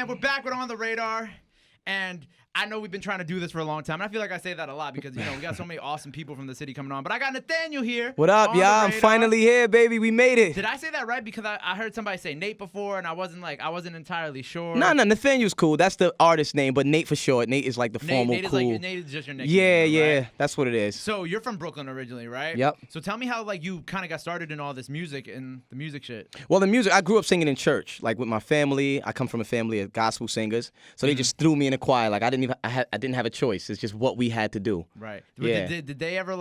man, we're back with On the Radar. And I know we've been trying to do this for a long time. And I feel like I say that a lot because, we got so many awesome people from the city coming on. But I got Nathaniel here. What up, y'all? I'm finally here, baby. We made it. Did I say that right? Because I heard somebody say Nate before, and I wasn't entirely sure. No, Nathaniel's cool. That's the artist name, but Nate for short. Nate is like the formal Nate cool. Nate is just your nickname. Yeah, right? That's what it is. So you're from Brooklyn originally, right? Yep. So tell me how you kind of got started in all this music and the music shit. Well, the music, I grew up singing in church, like with my family. I come from a family of gospel singers, so they just threw me in a choir. Like I didn't have a choice. It's just what we had to do. Right. Yeah. Did they ever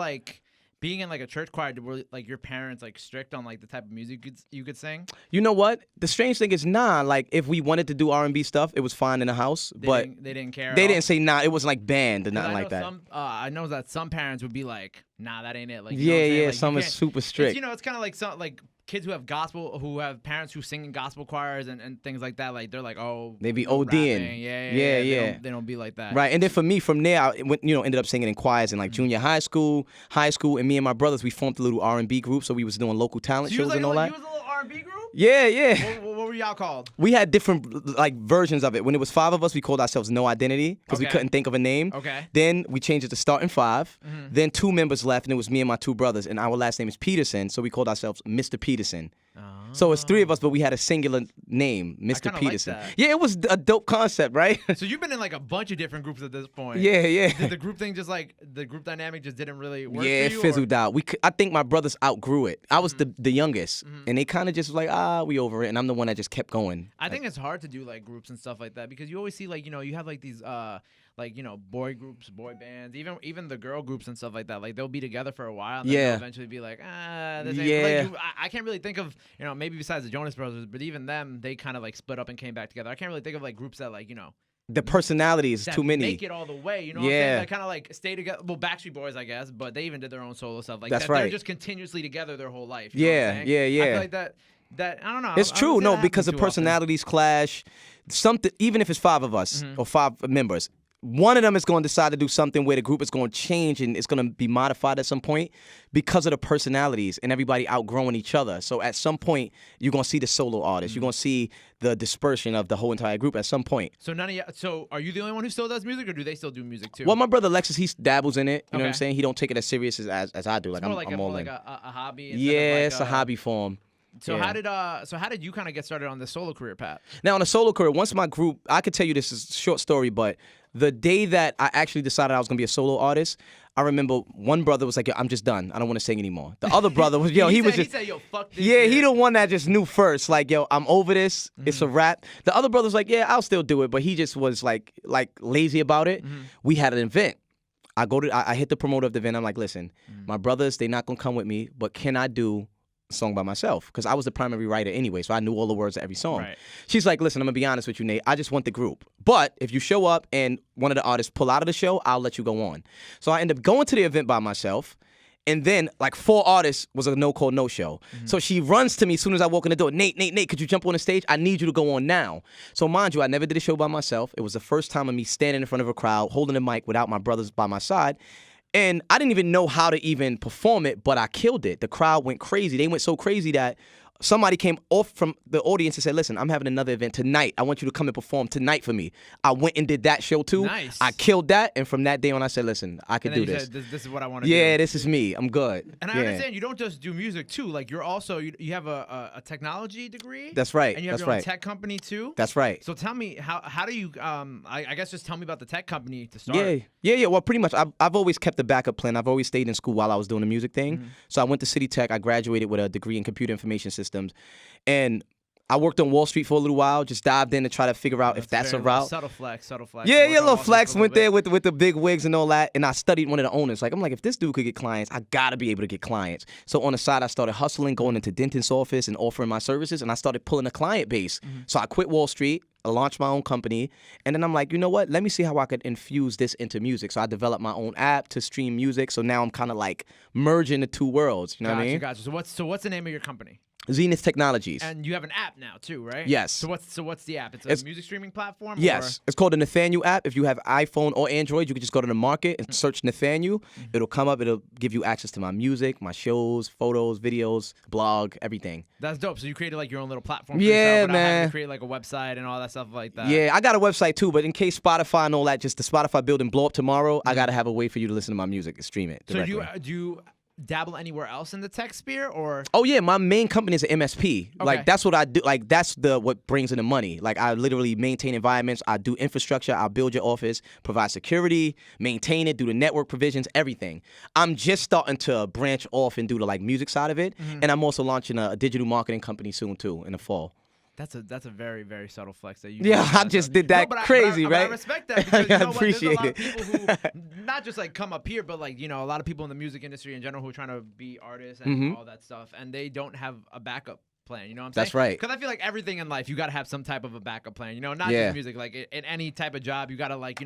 being in a church choir? Were your parents strict on the type of music you could sing? You know what? The strange thing is, if we wanted to do R&B stuff, it was fine in the house. They didn't care. They didn't say nah. It wasn't banned or nothing like that. I know that some parents would be like, nah, that ain't it. Some are super strict. It's kind of like some kids who have parents who sing in gospel choirs and things like that. They're like, oh, they be ODing. Yeah. They don't be like that. Right. And then for me, from there, I ended up singing in choirs in junior high school, and me and my brothers, we formed a little R&B group. So we was doing local talent shows and all that. You was a little R&B group? Yeah. What were y'all called? We had different versions of it. When it was 5 of us, we called ourselves No Identity because we couldn't think of a name. Okay. Then we changed it to Starting 5. Then 2 members left, and it was me and my 2 brothers. And our last name is Peterson, so we called ourselves Mr. Peterson. So it's 3 of us, but we had a singular name, Mr. Peterson. Like that. Yeah, it was a dope concept, right? So you've been in a bunch of different groups at this point. Yeah. Did the group thing the group dynamic just didn't really work for you? Yeah, it fizzled out. I think my brothers outgrew it. I was the youngest, and they kind of just was like, we over it, and I'm the one that just kept going. I think it's hard to do groups and stuff like that because you always see you have these boy groups, boy bands, even the girl groups and stuff like that. They'll be together for a while and then they'll eventually be like, this ain't I can't really think of, maybe besides the Jonas Brothers, but even them, they kind of split up and came back together. I can't really think of groups that the personalities too many. Make it all the way, you know what I'm saying? They kind of stay together. Well, Backstreet Boys, I guess, but they even did their own solo stuff. That's right. They're just continuously together their whole life. Yeah. I feel like that I don't know. It's true, because the personalities clash. Something, even if it's 5 of us or 5 members, one of them is going to decide to do something where the group is going to change and it's going to be modified at some point because of the personalities and everybody outgrowing each other. So at some point, you're going to see the solo artist. You're going to see the dispersion of the whole entire group at some point. So so are you the only one who still does music, or do they still do music too? Well, my brother Alexis, he dabbles in it. You know what I'm saying? He don't take it as serious as I do. It's I'm more all like in. a hobby. It's a hobby for him. So how did you kind of get started on the solo career, Pat? Now, on a solo career, once my group, I could tell you this is a short story, but the day that I actually decided I was going to be a solo artist, I remember one brother was like, yo, I'm just done. I don't want to sing anymore. The other brother was, he said, yo, fuck this. Yeah, he the one that just knew first. Like, yo, I'm over this. It's a wrap. The other brother's like, yeah, I'll still do it. But he just was like lazy about it. We had an event. I hit the promoter of the event. I'm like, listen, my brothers, they're not going to come with me, but can I do song by myself? Because I was the primary writer anyway, so I knew all the words to every song. Right. She's like, listen, I'm gonna be honest with you, Nate, I just want the group, but if you show up and one of the artists pull out of the show, I'll let you go on. So I ended up going to the event by myself, and then 4 artists was a no-call, no-show. So she runs to me as soon as I walk in the door, Nate, could you jump on the stage? I need you to go on now. So mind you, I never did a show by myself. It was the first time of me standing in front of a crowd, holding a mic without my brothers by my side. And I didn't even know how to even perform it, but I killed it. The crowd went crazy. They went so crazy that somebody came off from the audience and said, listen, I'm having another event tonight. I want you to come and perform tonight for me. I went and did that show too. Nice. I killed that. And from that day on, I said, listen, I can do this. Said, this is what I want to do. Yeah, this is me. I'm good. And I understand you don't just do music too. You're also, you have a technology degree. That's right. And you have your own tech company too. That's right. So tell me, how do you, I guess just tell me about the tech company to start. Yeah. Well, pretty much. I've always kept a backup plan. I've always stayed in school while I was doing the music thing. So I went to City Tech. I graduated with a degree in computer information systems. And I worked on Wall Street for a little while, just dived in to try to figure out if that's a route. Subtle flex. Yeah, little flex. Went there with the big wigs and all that. And I studied one of the owners. I'm like, if this dude could get clients, I got to be able to get clients. So on the side, I started hustling, going into dentist's office and offering my services. And I started pulling a client base. So I quit Wall Street. I launched my own company. And then I'm like, you know what? Let me see how I could infuse this into music. So I developed my own app to stream music. So now I'm kind of merging the 2 worlds. You know what I mean? Gotcha. So what's the name of your company? Zenith Technologies. And you have an app now too, right? Yes. So what's the app? It's a music streaming platform? Yes. Or? It's called the Nathaniel app. If you have iPhone or Android, you can just go to the market and search Nathaniel. It'll come up. It'll give you access to my music, my shows, photos, videos, blog, everything. That's dope. So you created like your own little platform for Yeah, yourself without having man. to create like a website and all that stuff like that. Yeah, I got a website too, but in case Spotify and all that, just the Spotify building blow up tomorrow, I got to have a way for you to listen to my music and stream it directly. So do you dabble anywhere else in the tech sphere, or? Oh yeah, my main company is an MSP. Okay. Like that's what I do. Like that's what brings in the money. Like I literally maintain environments. I do infrastructure. I build your office, provide security, maintain it, do the network provisions, everything. I'm just starting to branch off and do the like music side of it, and I'm also launching a digital marketing company soon too in the fall. That's a very, very subtle flex that you. Yeah, I just did that crazy, but right? I respect that because you know what? There's a lot of appreciate people who not just like come up here, but like a lot of people in the music industry in general who are trying to be artists and all that stuff, and they don't have a backup plan. You know what I'm saying? That's right. Because I feel like everything in life you got to have some type of a backup plan. You know, not just music. Like in any type of job, you got to like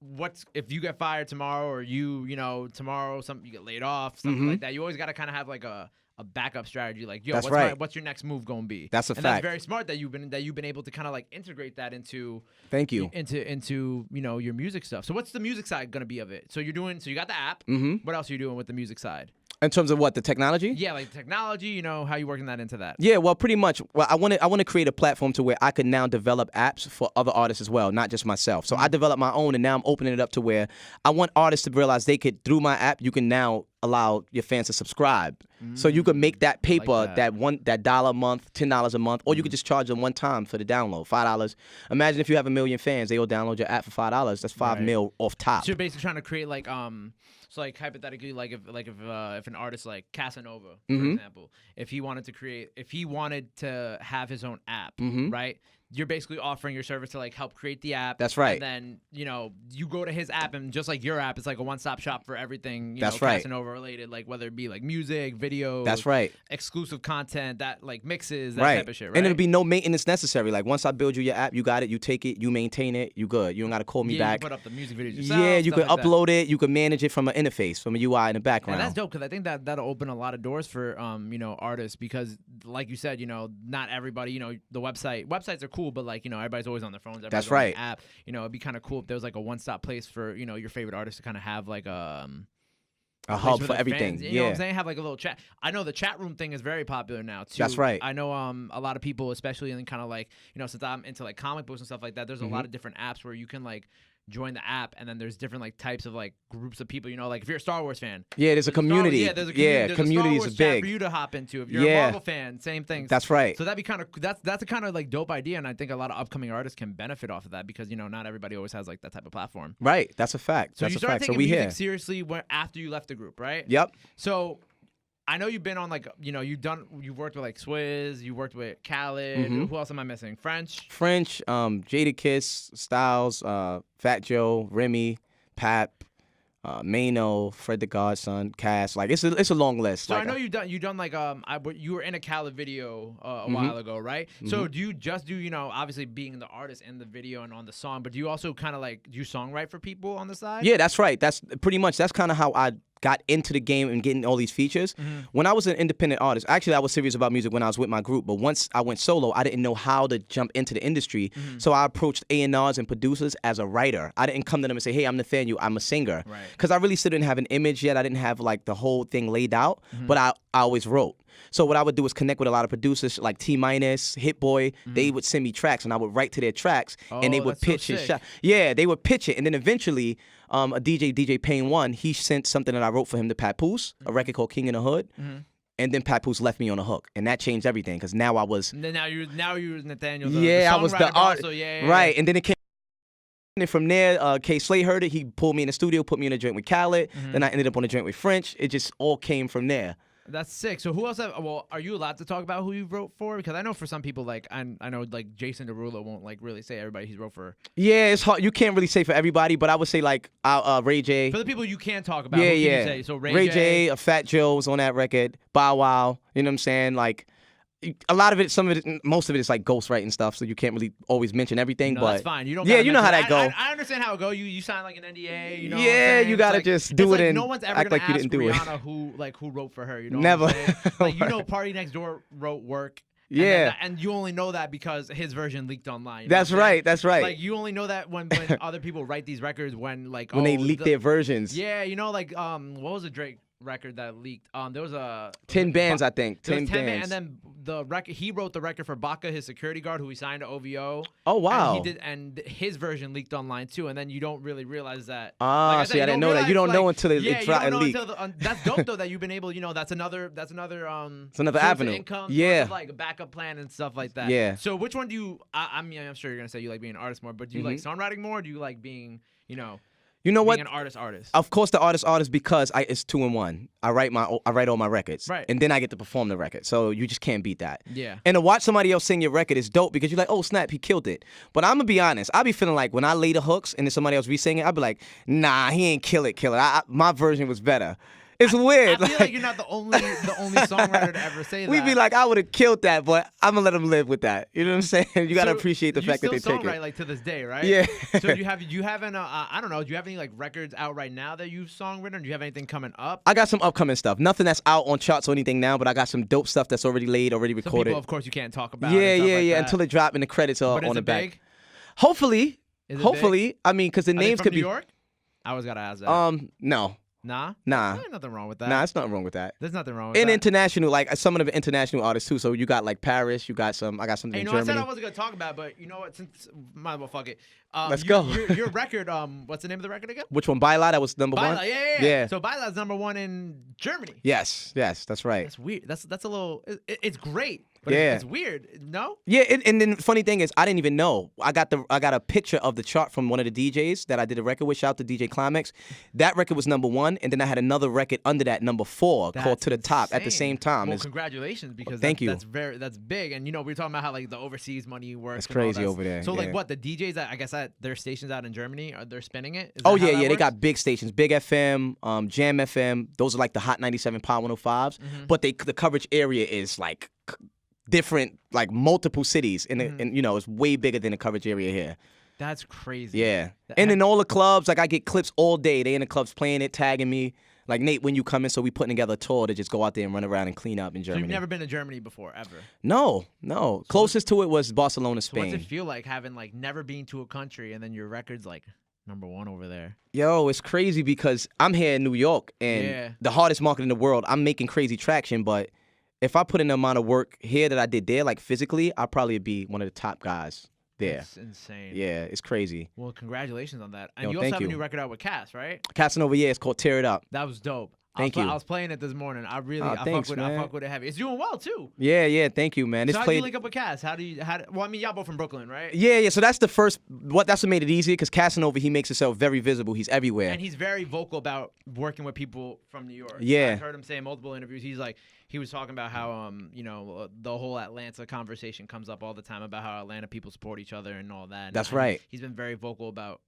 what's if you get fired tomorrow or you tomorrow you get laid off, something like that. You always got to kind of have like a backup strategy, like That's what's your next move gonna be? That's a and fact. That's very smart that you've been able to kind of like integrate that into. Thank you. Into your music stuff. So what's the music side gonna be of it? So you got the app. What else are you doing with the music side? In terms of what, the technology? Yeah, like technology. How you working that into that? Yeah, well, pretty much. Well, I want to create a platform to where I can now develop apps for other artists as well, not just myself. So I developed my own, and now I'm opening it up to where I want artists to realize they could, through my app, you can now allow your fans to subscribe. So you could make that paper, like that $1 a month, $10 a month, or you could just charge them one time for the download, $5. Imagine if you have 1 million fans, they will download your app for $5. That's $5 mil off top. So you're basically trying to create like so like hypothetically, like if an artist like Casanova, for example, if he wanted to have his own app, right? You're basically offering your service to like help create the app. That's right. And then you go to his app, and just like your app, it's like a one-stop shop for everything. That's right. Casanova related, like whether it be like music, video. That's right. Exclusive content, that like mixes, that type of shit. Right. And it'll be no maintenance necessary. Like once I build you your app, you got it, you take it, you maintain it, you good. You don't got to call me back. You put up the music videos yourself. Yeah, you can like upload it. You can manage it from an interface, from a UI in the background. And that's dope because I think that'll open a lot of doors for artists because, like you said, not everybody, the websites are cool, but like everybody's always on their phones. That's right. On the app, it'd be kind of cool if there was like a one-stop place for your favorite artist to kind of have like a hub for everything. You know what I'm saying? Have like a little chat. I know the chat room thing is very popular now too. That's right. I know a lot of people, especially in kind of like since I'm into like comic books and stuff like that. There's a lot of different apps where you can like join the app, and then there's different like types of like groups of people. Like if you're a Star Wars fan, there's a community. There's a community. There's community a Star Wars is big chat for you to hop into. If you're a Marvel fan, same thing. That's right. So that'd be kind of that's a kind of like dope idea, and I think a lot of upcoming artists can benefit off of that because not everybody always has like that type of platform. Right. That's a fact. So that's you a started fact. taking So we music here seriously after you left the group, right? Yep. So I know you've been on like you've worked with like Swizz, you worked with Khaled. Who else am I missing? French, Jadakiss, Styles, Fat Joe, Remy, Pap, Mano, Fred the Godson, Cass. Like it's a long list. So like, I know you done like you were in a Khaled video a while ago, right? So do you just do obviously being the artist in the video and on the song, but do you also kind of like do you songwrite for people on the side? Yeah, that's right. That's pretty much kind of how I got into the game and getting all these features. When I was an independent artist, actually I was serious about music when I was with my group, but once I went solo, I didn't know how to jump into the industry. So I approached A&Rs and producers as a writer. I didn't come to them and say, hey, I'm Nathaniel, I'm a singer. Because I really still didn't have an image yet. I didn't have like the whole thing laid out, but I always wrote. So what I would do is connect with a lot of producers like T-Minus, Hit Boy. They would send me tracks, and I would write to their tracks, and they would pitch and shot. Yeah, they would pitch it, and then eventually, a DJ Payne 1, he sent something that I wrote for him to Papoose, a record called King in the Hood. And then Papoose left me on a hook, and that changed everything because now I was. And then now you're Nathaniel. I was the art. Right, and then it came. And from there, K Slay heard it. He pulled me in the studio, put me in a joint with Khaled. Then I ended up on a joint with French. It just all came from there. That's sick. So who else? Are you allowed to talk about who you wrote for? Because I know for some people, like I know, like Jason Derulo won't like really say everybody he's wrote for. Yeah, it's hard. You can't really say for everybody, but I would say like Ray J. For the people you can talk about, who can you say? So Ray J, Fat Joe was on that record. Bow Wow, you know what I'm saying? Like A lot of it, some of it, most of it is like ghostwriting stuff, so you can't really always mention everything. No, but that's fine. You don't. Yeah, you know how that go. I understand how it go. You sign like an NDA. You know. Yeah, you gotta like, just do it and no one's ever act gonna like you ask didn't do it. Rihanna who wrote for her. You know. Never. What I'm saying? Like you know, Party Next Door wrote work. Yeah. And you only know that because his version leaked online. You know That's right. That's right. Like you only know that when other people write these records when they leak their versions. Yeah, you know, like what was the Drake record that leaked? There was a 10 bands, I think. 10 bands. And then the record, he wrote the record for Baca, his security guard, who he signed to OVO. Oh wow! And his version leaked online too. And then you don't really realize that. Ah, see, I didn't know that. You don't know until it leaked. That's dope though that you've been able. You know, that's another. It's another avenue. Income, yeah, like a backup plan and stuff like that. Yeah. So which one do you? I mean, I'm sure you're gonna say you like being an artist more, but do you like songwriting more? Or do you like being, you know? You know what? Being an artist. Of course, the artist because it's 2 in 1. I write all my records, right? And then I get to perform the record. So you just can't beat that. Yeah. And to watch somebody else sing your record is dope because you're like, oh snap, he killed it. But I'm gonna be honest, I be feeling like when I lay the hooks and then somebody else re-sing it, I be like, nah, he ain't kill it. My version was better. It's weird. I feel like you're not the only songwriter to ever say that. We be like, I would have killed that, but I'm gonna let them live with that. You know what I'm saying? You gotta appreciate the fact that they take it. You still songwrite like to this day, right? Yeah. So do you have any I don't know, do you have any like records out right now that you've songwritten? Do you have anything coming up? I got some upcoming stuff. Nothing that's out on charts or anything now, but I got some dope stuff that's already laid, already recorded. Some people, of course, you can't talk about. Yeah. Until it drop and the credits are on the back. Big? Hopefully. Big? I mean, because the names could be. New York? I always gotta ask that. No. Nah. There's nothing wrong with that. Nah, it's nothing wrong with that. There's nothing wrong with that. And international, like some of the international artists too. So you got like Paris, I got something in Germany. I said I wasn't gonna talk about it, but you know what? Since might as well fuck it. Let's go. Your record, what's the name of the record again? Which one? Baila, that was number one? Yeah. So Baila's number 1 in Germany. Yes, that's right. That's weird. That's a little. It's great. But it's weird, no? Yeah, and then the funny thing is, I didn't even know. I got a picture of the chart from one of the DJs that I did a record with. Shout out to DJ Climax. That record was number 1, and then I had another record under that, number 4, called To the Top at the same time. Well, congratulations, because thank you. That's big. And you know, we were talking about how like the overseas money works. It's crazy over there. So like what, the DJs that I guess at their stations out in Germany, they're spinning it? They got big stations, Big FM, Jam FM. Those are like the Hot 97 Power 105s. But the coverage area is like different, like multiple cities, and you know, it's way bigger than the coverage area here. That's crazy. Yeah. And in all the clubs, like I get clips all day. They in the clubs playing it, tagging me. Like, Nate, when you come in, so we putting together a tour to just go out there and run around and clean up in Germany. So you've never been to Germany before, ever? No. Closest to it was Barcelona, Spain. So what's it feel like having like never been to a country and then your record's like number 1 over there? Yo, it's crazy because I'm here in New York and the hardest market in the world. I'm making crazy traction, but if I put in the amount of work here that I did there, like physically, I'll probably be one of the top guys there. That's insane. Yeah, it's crazy. Well, congratulations on that. And you also have a new record out with Cass, right? Casanova, it's called Tear It Up. That was dope. Thank you. I was playing it this morning. I fuck with it heavy. It's doing well too. Yeah. Thank you, man. So how do you link up with Cass? Well, I mean, y'all both from Brooklyn, right? Yeah. So that's the first. That's what made it easier because Casanova, he makes himself very visible. He's everywhere. And he's very vocal about working with people from New York. Yeah. I've heard him say in multiple interviews. He was talking about how you know, the whole Atlanta conversation comes up all the time about how Atlanta people support each other and all that. That's right. He's been very vocal about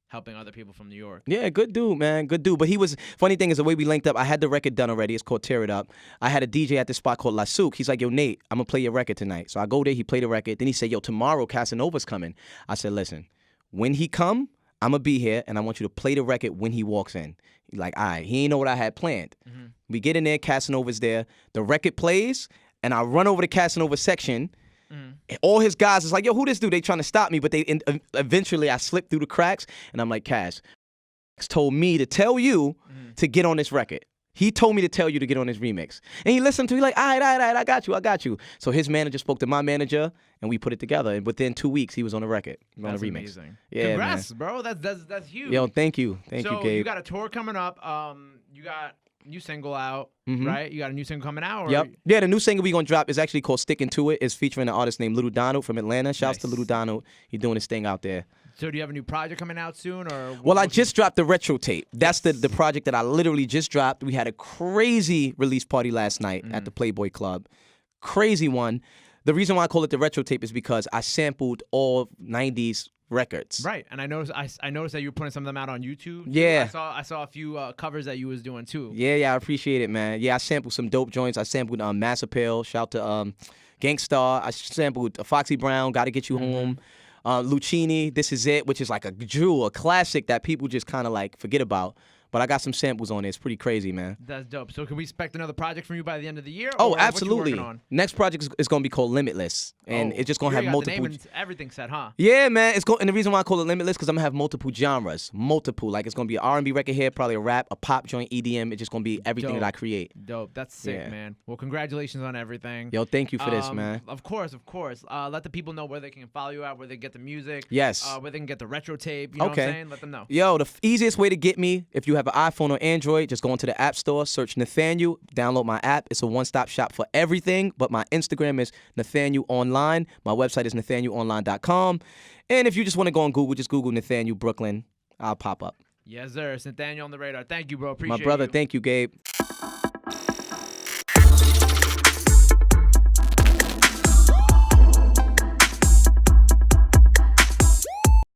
helping other people from New York. Yeah, good dude, man. Good dude. But funny thing is the way we linked up, I had the record done already. It's called Tear It Up. I had a DJ at this spot called La Souk. He's like, yo, Nate, I'm going to play your record tonight. So I go there, he played the record. Then he said, yo, tomorrow Casanova's coming. I said, listen, when he come, I'm going to be here and I want you to play the record when he walks in. He's like, all right. He ain't know what I had planned. We get in there, Casanova's there. The record plays and I run over to Casanova's section. All his guys is like, yo, who this dude? They trying to stop me, but eventually I slipped through the cracks, and I'm like, Cass told me to tell you to get on this record. He told me to tell you to get on this remix. And he listened to me like, all right, I got you. So his manager spoke to my manager, and we put it together. And within 2 weeks, he was on the record, on the remix. Amazing. Yeah, congrats, man. Bro. That's huge. Yo, thank you. Thank you, Gabe. So you got a tour coming up. You got new single out, right? You got a new single coming out? Or? Yep. Yeah, the new single we gonna drop is actually called Sticking to It. It's featuring an artist named Little Donald from Atlanta. Shouts to Little Donald. He's doing his thing out there. So do you have a new project coming out soon? Or well, I just dropped the retro tape. That's the project that I literally just dropped. We had a crazy release party last night at the Playboy Club. Crazy one. The reason why I call it the retro tape is because I sampled all 90s records. Right, and I noticed that you were putting some of them out on YouTube. Yeah. I saw a few covers that you was doing too. Yeah, I appreciate it, man. Yeah, I sampled some dope joints. I sampled Mass Appeal. Shout to Gangstar. I sampled Foxy Brown, Gotta Get You Home. Lucchini, This Is It, which is like a jewel, a classic that people just kind of like forget about. But I got some samples on it. It's pretty crazy, man. That's dope. So can we expect another project from you by the end of the year? Oh, absolutely. Next project is going to be called Limitless. And it's just going to have multiple. The name and everything set, huh? Yeah, man. And the reason why I call it Limitless because I'm going to have multiple genres. Multiple. Like it's going to be an R&B record here, probably a rap, a pop joint, EDM. It's just going to be everything that I create. Dope. That's sick, man. Well, congratulations on everything. Yo, thank you for this, man. Of course. Let the people know where they can follow you at, where they get the music. Yes. Where they can get the retro tape. You know what I'm saying? Let them know. Yo, the easiest way to get me, if you have an iPhone or Android, just go into the App Store, search Nathaniel, download my app. It's a one-stop shop for everything, but my Instagram is Nathaniel Online. My website is nathanielonline.com. And if you just want to go on Google, just Google Nathaniel Brooklyn. I'll pop up. Yes, sir. It's Nathaniel on the radar. Thank you, bro. Appreciate it. My brother, thank you, Gabe.